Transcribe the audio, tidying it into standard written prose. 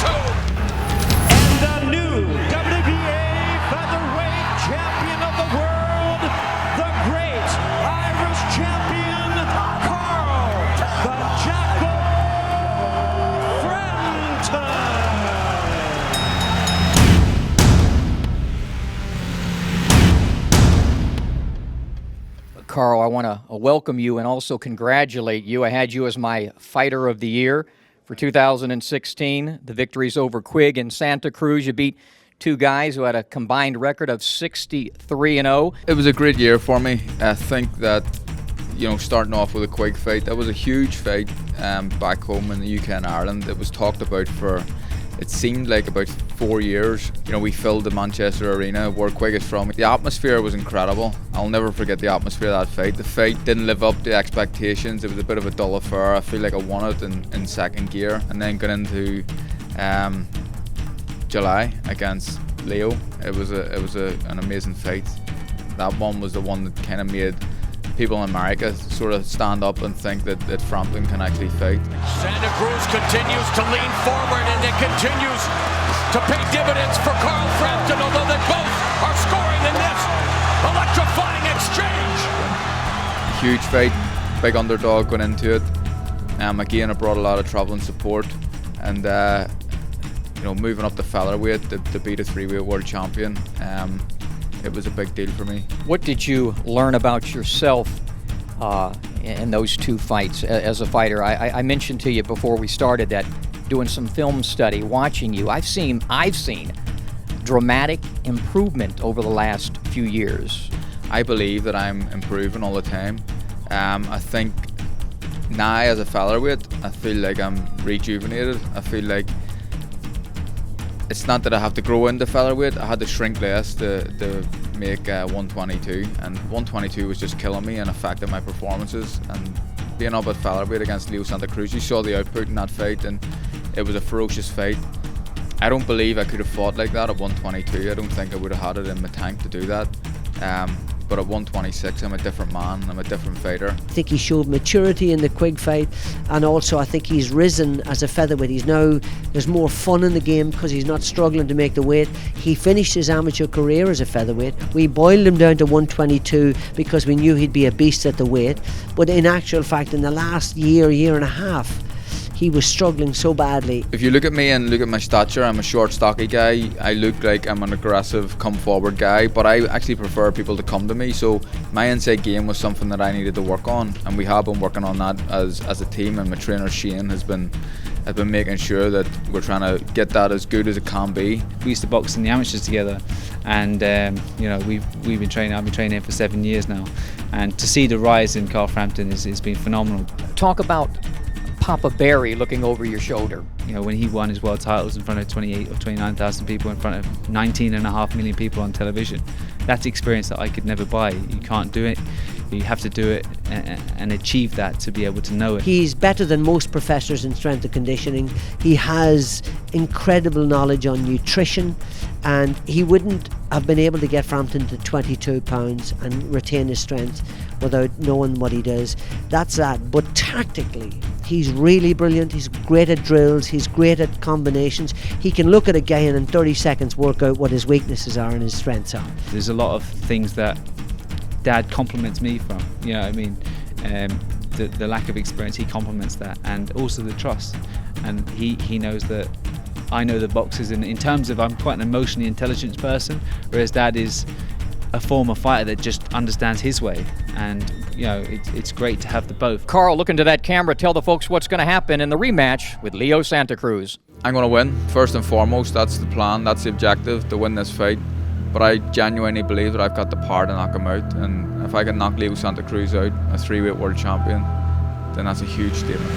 And the new WBA featherweight champion of the world, the great Irish champion, Carl the Jackal Frampton. Carl, I want to welcome you and also congratulate you. I had you as my Fighter of the Year for 2016. The victories over Quigg and Santa Cruz. You beat two guys who had a combined record of 63-0. It was a great year for me. I think that, starting off with a Quigg fight, that was a huge fight back home in the UK and Ireland. It was talked about for, it seemed like about 4 years. We filled the Manchester Arena where Quigg is from. The atmosphere was incredible. I'll never forget the atmosphere of that fight. The fight didn't live up to expectations. It was a bit of a dull affair. I feel like I won it in second gear, and then got into July against Leo. It was an amazing fight. That one was the one that kind of made people in America sort of stand up and think that Frampton can actually fight. Santa Cruz continues to lean forward, and it continues to pay dividends for Carl Frampton, although they both are scoring in this electrifying exchange. Huge fight, big underdog going into it. Again, it brought a lot of travelling support, and moving up the featherweight to beat a three-weight world champion. It was a big deal for me. What did you learn about yourself in those two fights as a fighter? I mentioned to you before we started that doing some film study, watching you, I've seen dramatic improvement over the last few years. I believe that I'm improving all the time. I think now as a featherweight, I feel like I'm rejuvenated. I feel like it's not that I have to grow into featherweight. I had to shrink less to make 122, and 122 was just killing me and affecting my performances. And being up at featherweight against Leo Santa Cruz, you saw the output in that fight, and it was a ferocious fight. I don't believe I could have fought like that at 122. I don't think I would have had it in my tank to do that. But at 126, I'm a different man. I'm a different fighter. I think he showed maturity in the Quigg fight, and also I think he's risen as a featherweight. There's more fun in the game because he's not struggling to make the weight. He finished his amateur career as a featherweight. We boiled him down to 122 because we knew he'd be a beast at the weight. But in actual fact, in the last year and a half, he was struggling so badly. If you look at me and look at my stature, I'm a short, stocky guy. I look like I'm an aggressive, come-forward guy, but I actually prefer people to come to me. So my inside game was something that I needed to work on, and we have been working on that as a team. And my trainer Shane has been making sure that we're trying to get that as good as it can be. We used to box in the amateurs together, and we've been training. I've been training for 7 years now, and to see the rise in Carl Frampton has been phenomenal. Talk about Papa Barry looking over your shoulder. When he won his world titles in front of 28 or 29,000 people, in front of 19.5 million people on television, that's experience that I could never buy. You can't do it. You have to do it and achieve that to be able to know it. He's better than most professors in strength and conditioning. He has incredible knowledge on nutrition, and he wouldn't have been able to get Frampton to 22 pounds and retain his strength without knowing what he does. That's that. But tactically, he's really brilliant. He's great at drills. He's great at combinations. He can look at a guy and in 30 seconds work out what his weaknesses are and his strengths are. There's a lot of things that Dad compliments me from. The lack of experience, he compliments that, and also the trust. And he knows that I know the boxes in terms of I'm quite an emotionally intelligent person, whereas Dad is a former fighter that just understands his way, and it's great to have the both. Carl, look into that camera. Tell the folks what's going to happen in the rematch with Leo Santa Cruz. I'm going to win, first and foremost. That's the plan, that's the objective, to win this fight. But I genuinely believe that I've got the power to knock him out, and if I can knock Leo Santa Cruz out, a three-weight world champion, then that's a huge statement.